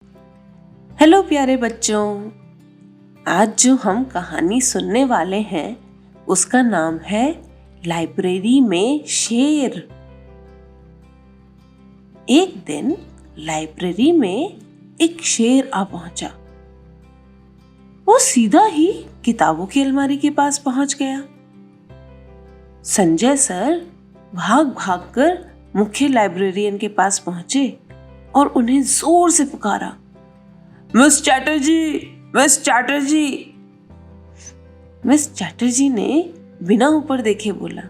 Hello प्यारे बच्चों, आज जो हम कहानी सुनने वाले हैं उसका नाम है लाइब्रेरी में शेर। एक दिन लाइब्रेरी में एक शेर आ पहुंचा। वो सीधा ही किताबों की अलमारी के पास पहुंच गया। संजय सर भाग भाग कर मुख्य लाइब्रेरियन के पास पहुंचे और उन्हें जोर से पुकारा, miss Chatterjee, miss Chatterjee. Miss Chatterjee ने बिना ऊपर देखे बोला,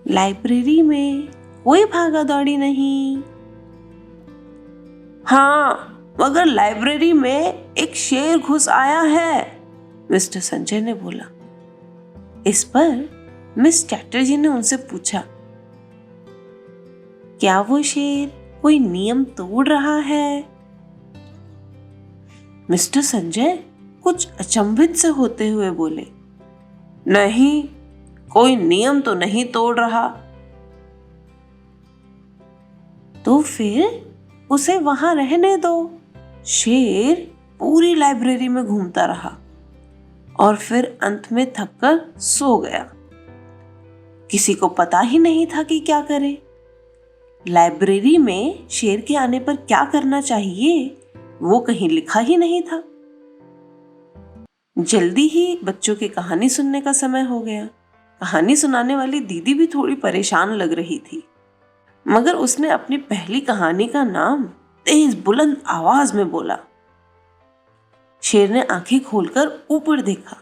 लाइब्रेरी में कोई भागा दौड़ी नहीं। हाँ, मगर लाइब्रेरी में एक शेर घुस आया है, मिस्टर संजय ने बोला। इस पर मिस चैटर्जी ने उनसे पूछा, क्या वो शेर कोई नियम तोड़ रहा है? मिस्टर संजय कुछ अचंभित से होते हुए बोले, नहीं, कोई नियम तो नहीं तोड़ रहा। तो फिर उसे वहां रहने दो। शेर पूरी लाइब्रेरी में घूमता रहा और फिर अंत में थककर सो गया। किसी को पता ही नहीं था कि क्या करे। लाइब्रेरी में शेर के आने पर क्या करना चाहिए वो कहीं लिखा ही नहीं था। जल्दी ही बच्चों की कहानी सुनने का समय हो गया। कहानी सुनाने वाली दीदी भी थोड़ी परेशान लग रही थी, मगर उसने अपनी पहली कहानी का नाम तेज बुलंद आवाज में बोला। शेर ने आंखें खोलकर ऊपर देखा।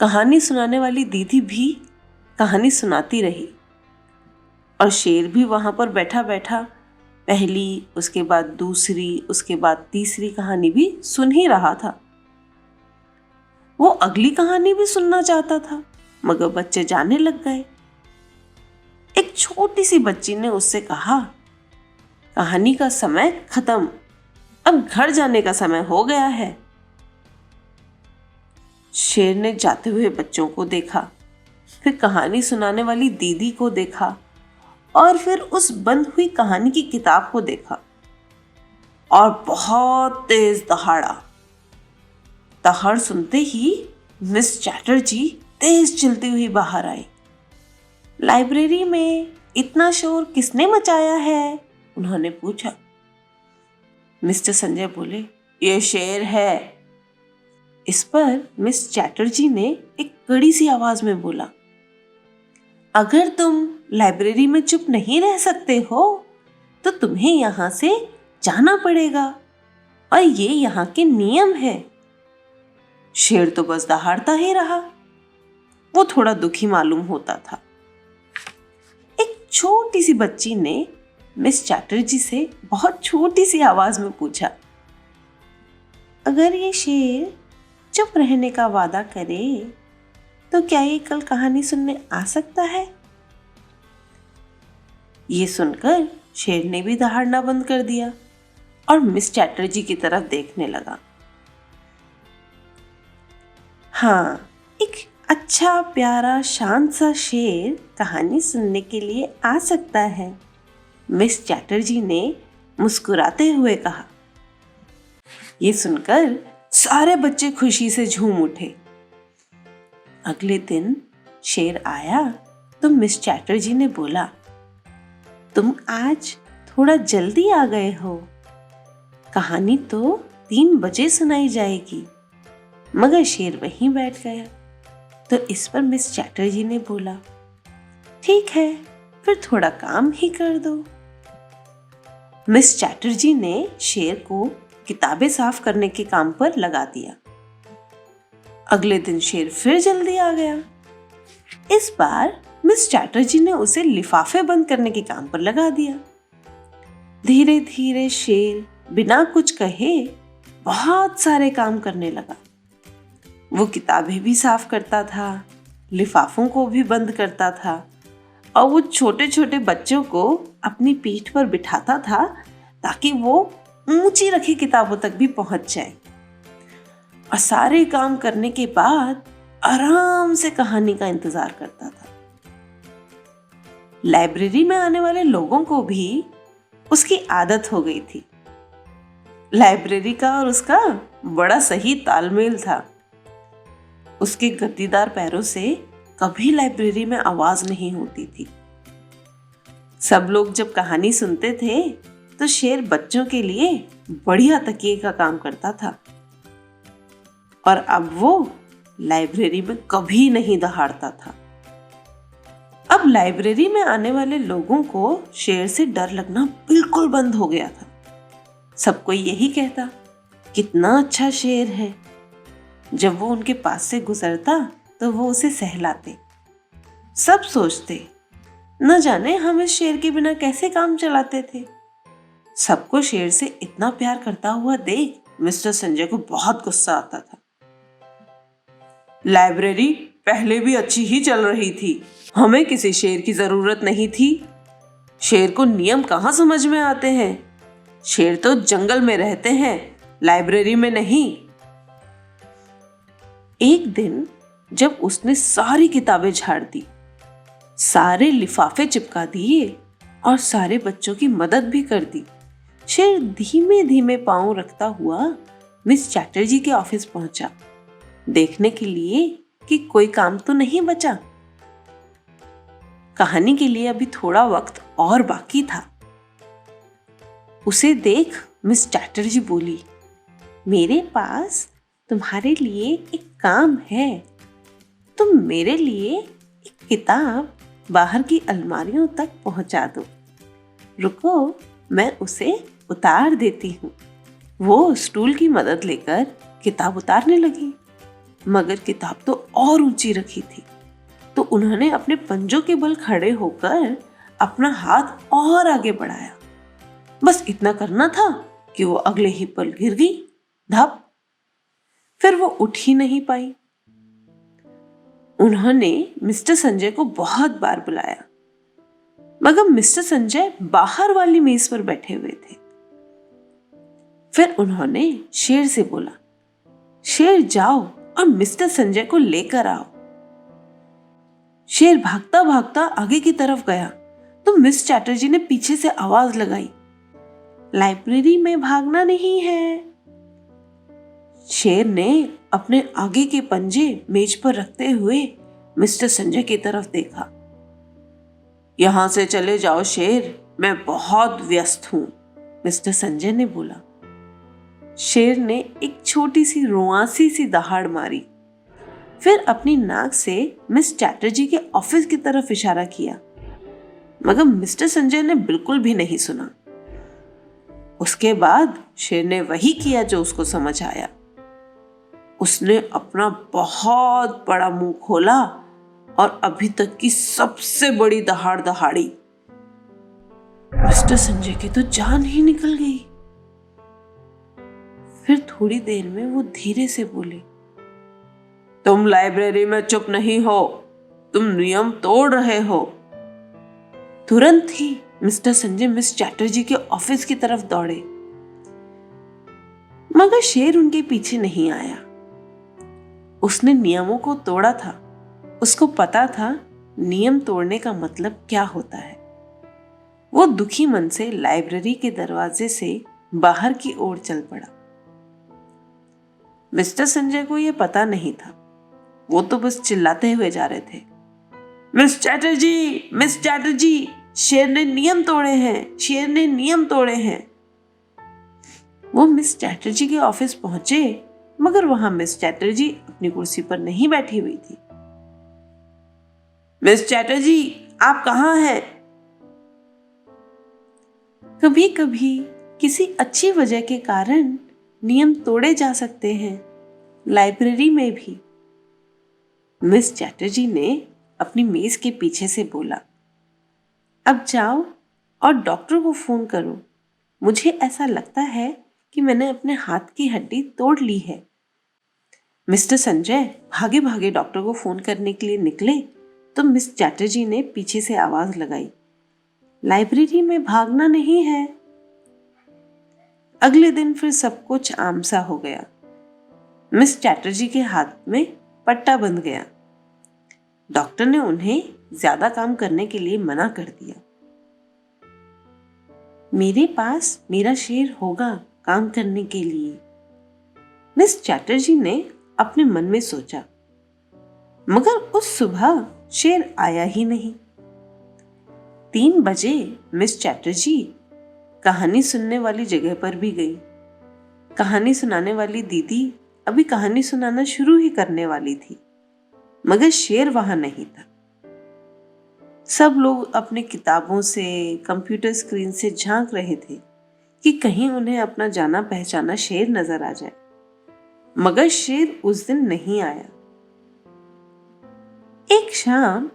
कहानी सुनाने वाली दीदी भी कहानी सुनाती रही और शेर भी वहां पर बैठा बैठा पहली, उसके बाद दूसरी, उसके बाद तीसरी कहानी भी सुन ही रहा था। वो अगली कहानी भी सुनना चाहता था, मगर बच्चे जाने लग गए। एक छोटी सी बच्ची ने उससे कहा, कहानी का समय खत्म, अब घर जाने का समय हो गया है। शेर ने जाते हुए बच्चों को देखा, फिर कहानी सुनाने वाली दीदी को देखा और फिर उस बंद हुई कहानी की किताब को देखा और बहुत तेज दहाड़ा। दहाड़ सुनते ही मिस चैटर्जी तेज चलती हुई बाहर आई। लाइब्रेरी में इतना शोर किसने मचाया है? उन्होंने पूछा। मिस्टर संजय बोले, ये शेर है। इस पर मिस चैटर्जी ने एक कड़ी सी आवाज में बोला, अगर तुम लाइब्रेरी में चुप नहीं रह सकते हो तो तुम्हें यहां से जाना पड़ेगा और ये यहाँ के नियम है। शेर तो बस दहाड़ता ही रहा। वो थोड़ा दुखी मालूम होता था। एक छोटी सी बच्ची ने मिस चैटर्जी से बहुत छोटी सी आवाज में पूछा, अगर ये शेर चुप रहने का वादा करे तो क्या ये कल कहानी सुनने आ सकता है? ये सुनकर शेर ने भी दहाड़ना बंद कर दिया और मिस चैटर्जी की तरफ देखने लगा। हाँ, एक अच्छा प्यारा शांत सा शेर कहानी सुनने के लिए आ सकता है, मिस चैटर्जी ने मुस्कुराते हुए कहा। ये सुनकर सारे बच्चे खुशी से झूम उठे। अगले दिन शेर आया तो मिस चैटर्जी ने बोला, तुम आज थोड़ा जल्दी आ गए हो। कहानी तो 3 बजे सुनाई जाएगी। मगर शेर वहीं बैठ गया। तो इस पर मिस चैटर्जी ने बोला, ठीक है, फिर थोड़ा काम ही कर दो। मिस चैटर्जी ने शेर को किताबें साफ करने के काम पर लगा दिया। अगले दिन शेर फिर जल्दी आ गया। इस बार मिस चैटर्जी ने उसे लिफाफे बंद करने के काम पर लगा दिया। धीरे धीरे शेर बिना कुछ कहे बहुत सारे काम करने लगा। वो किताबें भी साफ करता था, लिफाफों को भी बंद करता था और वो छोटे छोटे बच्चों को अपनी पीठ पर बिठाता था ताकि वो ऊंची रखी किताबों तक भी पहुंच जाए। और सारे काम करने के बाद आराम से कहानी का इंतजार करता था। लाइब्रेरी में आने वाले लोगों को भी उसकी आदत हो गई थी। लाइब्रेरी का और उसका बड़ा सही तालमेल था। उसके गद्दीदार पैरों से कभी लाइब्रेरी में आवाज नहीं होती थी। सब लोग जब कहानी सुनते थे तो शेर बच्चों के लिए बढ़िया तकिए का काम करता था, और अब वो लाइब्रेरी में कभी नहीं दहाड़ता था। अब लाइब्रेरी में आने वाले लोगों को शेर से डर लगना बिल्कुल बंद हो गया था। सब कोई यही कहता, कितना अच्छा शेर है। जब वो उनके पास से गुजरता तो वो उसे सहलाते। सब सोचते, न जाने हम इस शेर के बिना कैसे काम चलाते थे। सबको शेर से इतना प्यार करता हुआ देख मिस्टर संजय को बहुत गुस्सा आता था। लाइब्रेरी पहले भी अच्छी ही चल रही थी, हमें किसी शेर की जरूरत नहीं थी। शेर को नियम कहाँ समझ में आते हैं? शेर तो जंगल में रहते हैं, लाइब्रेरी में नहीं। एक दिन जब उसने सारी किताबें झाड़ दी, सारे लिफाफे चिपका दिए और सारे बच्चों की मदद भी कर दी, शेर धीमे धीमे पांव रखता हुआ मिस चैटर्जी के ऑफिस पहुंचा, देखने के लिए कि कोई काम तो नहीं बचा। कहानी के लिए अभी थोड़ा वक्त और बाकी था। उसे देख मिस चैटर्जी बोली, मेरे पास तुम्हारे लिए एक काम है। तुम मेरे लिए एक किताब बाहर की अलमारियों तक पहुंचा दो। रुको, मैं उसे उतार देती हूँ। वो स्टूल की मदद लेकर किताब उतारने लगी, मगर किताब तो और ऊंची रखी थी, तो उन्होंने अपने पंजों के बल खड़े होकर अपना हाथ और आगे बढ़ाया। बस इतना करना था कि वो अगले ही पल गिर गई, धप। फिर वो उठ ही नहीं पाई। उन्होंने मिस्टर संजय को बहुत बार बुलाया, मगर मिस्टर संजय बाहर वाली मेज पर बैठे हुए थे। फिर उन्होंने शेर से बोला, शेर जाओ और मिस्टर संजय को लेकर आओ। शेर भागता भागता आगे की तरफ गया तो मिस चैटर्जी ने पीछे से आवाज लगाई, लाइब्रेरी में भागना नहीं है। शेर ने अपने आगे के पंजे मेज पर रखते हुए मिस्टर संजय की तरफ देखा। यहां से चले जाओ शेर, मैं बहुत व्यस्त हूं, मिस्टर संजय ने बोला। शेर ने एक छोटी सी रुआंसी सी दहाड़ मारी, फिर अपनी नाक से मिस चैटर्जी के ऑफिस की तरफ इशारा किया, मगर मिस्टर संजय ने बिल्कुल भी नहीं सुना। उसके बाद शेर ने वही किया जो उसको समझ आया। उसने अपना बहुत बड़ा मुंह खोला और अभी तक की सबसे बड़ी दहाड़ दहाड़ी। मिस्टर संजय की तो जान ही निकल गई। फिर थोड़ी देर में वो धीरे से बोले, तुम लाइब्रेरी में चुप नहीं हो, तुम नियम तोड़ रहे हो। तुरंत ही मिस्टर संजय मिस चैटर्जी के ऑफिस की तरफ दौड़े, मगर शेर उनके पीछे नहीं आया। उसने नियमों को तोड़ा था, उसको पता था नियम तोड़ने का मतलब क्या होता है। वो दुखी मन से लाइब्रेरी के दरवाजे से बाहर की ओर चल पड़ा। मिस्टर संजय को यह पता नहीं था, वो तो बस चिल्लाते हुए जा रहे थे, मिस चैटर्जी, मिस चैटर्जी, शेर ने नियम तोड़े हैं, शेर ने नियम तोड़े हैं। वो मिस चैटर्जी के ऑफिस पहुंचे, मगर वहां मिस चैटर्जी अपनी कुर्सी पर नहीं बैठी हुई थी। मिस चैटर्जी, आप कहां हैं? कभी कभी किसी अच्छी वजह के कारण नियम तोड़े जा सकते हैं, लाइब्रेरी में भी। मिस चैटर्जी ने अपनी मेज के पीछे से बोला, अब जाओ और डॉक्टर को फोन करो। मुझे ऐसा लगता है कि मैंने अपने हाथ की हड्डी तोड़ ली है। मिस्टर संजय भागे भागे डॉक्टर को फोन करने के लिए निकले तो मिस चैटर्जी ने पीछे से आवाज लगाई, लाइब्रेरी में भागना नहीं है। अगले दिन फिर सब कुछ आम सा हो गया। मिस चैटर्जी के हाथ में पट्टा बंध गया। डॉक्टर ने उन्हें ज्यादा काम करने के लिए मना कर दिया। मेरे पास मेरा शेर होगा काम करने के लिए, मिस चैटर्जी ने अपने मन में सोचा। मगर उस सुबह शेर आया ही नहीं। 3 बजे मिस चैटर्जी कहानी सुनने वाली जगह पर भी गई। कहानी सुनाने वाली दीदी अभी कहानी सुनाना शुरू ही करने वाली थी, मगर शेर वहां नहीं था। सब लोग अपने किताबों से, कंप्यूटर स्क्रीन से झांक रहे थे कि कहीं उन्हें अपना जाना पहचाना शेर नजर आ जाए, मगर शेर उस दिन नहीं आया। एक शाम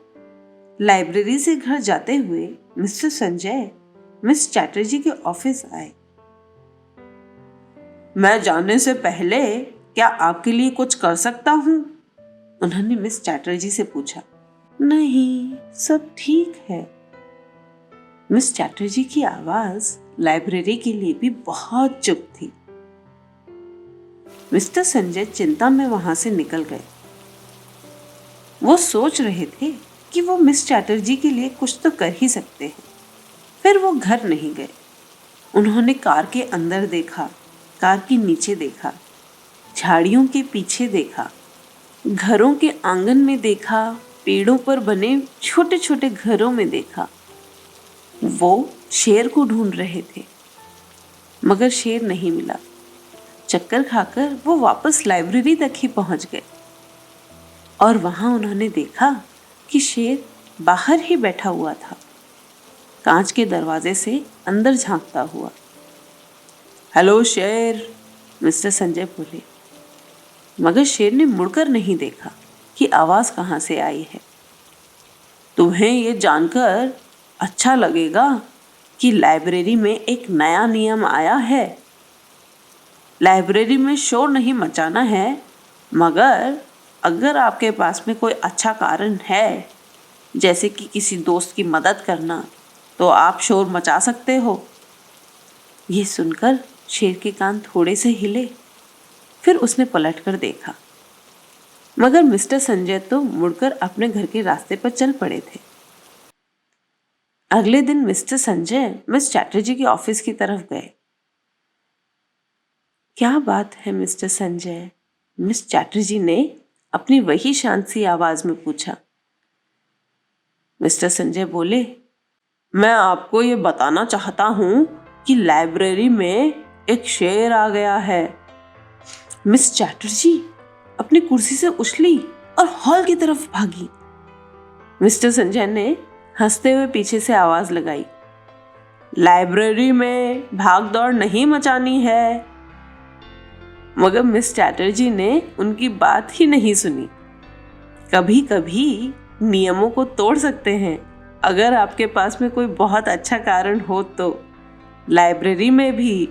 लाइब्रेरी से घर जाते हुए मिस्टर संजय मिस चैटर्जी के ऑफिस आए। मैं जाने से पहले क्या आपके लिए कुछ कर सकता हूं? उन्होंने मिस चैटर्जी से पूछा। नहीं, सब ठीक है। मिस चैटर्जी की आवाज लाइब्रेरी के लिए भी बहुत चुप थी। मिस्टर संजय चिंता में वहां से निकल गए। वो सोच रहे थे कि वो मिस चैटर्जी के लिए कुछ तो कर ही सकते हैं। फिर वो घर नहीं गए। उन्होंने कार के अंदर देखा, कार के नीचे देखा, झाड़ियों के पीछे देखा, घरों के आंगन में देखा, पेड़ों पर बने छोटे छोटे घरों में देखा। वो शेर को ढूंढ रहे थे, मगर शेर नहीं मिला। चक्कर खाकर वो वापस लाइब्रेरी तक ही पहुंच गए और वहां उन्होंने देखा कि शेर बाहर ही बैठा हुआ था, कांच के दरवाजे से अंदर झांकता हुआ। हेलो शेर, मिस्टर संजय बोले, मगर शेर ने मुड़कर नहीं देखा कि आवाज कहां से आई है। तुम्हें यह जानकर अच्छा लगेगा कि लाइब्रेरी में एक नया नियम आया है। लाइब्रेरी में शोर नहीं मचाना है, मगर अगर आपके पास में कोई अच्छा कारण है, जैसे कि किसी दोस्त की मदद करना, तो आप शोर मचा सकते हो। ये सुनकर शेर के कान थोड़े से हिले। फिर उसने पलटकर देखा, मगर मिस्टर संजय तो मुड़कर अपने घर के रास्ते पर चल पड़े थे। अगले दिन मिस्टर संजय मिस चैटर्जी के ऑफिस की तरफ गए। क्या बात है मिस्टर संजय? मिस चैटर्जी ने अपनी वही शांत सी आवाज में पूछा। मिस्टर संजय बोले, मैं आपको ये बताना चाहता हूं कि लाइब्रेरी में एक शेर आ गया है। मिस चैटर्जी अपनी कुर्सी से उछली और हॉल की तरफ भागी। मिस्टर संजय ने हंसते हुए पीछे से आवाज लगाई, लाइब्रेरी में भाग दौड़ नहीं मचानी है। मगर मिस चैटर्जी ने उनकी बात ही नहीं सुनी। कभी कभी नियमों को तोड़ सकते हैं अगर आपके पास में कोई बहुत अच्छा कारण हो तो। लाइब्रेरी में भी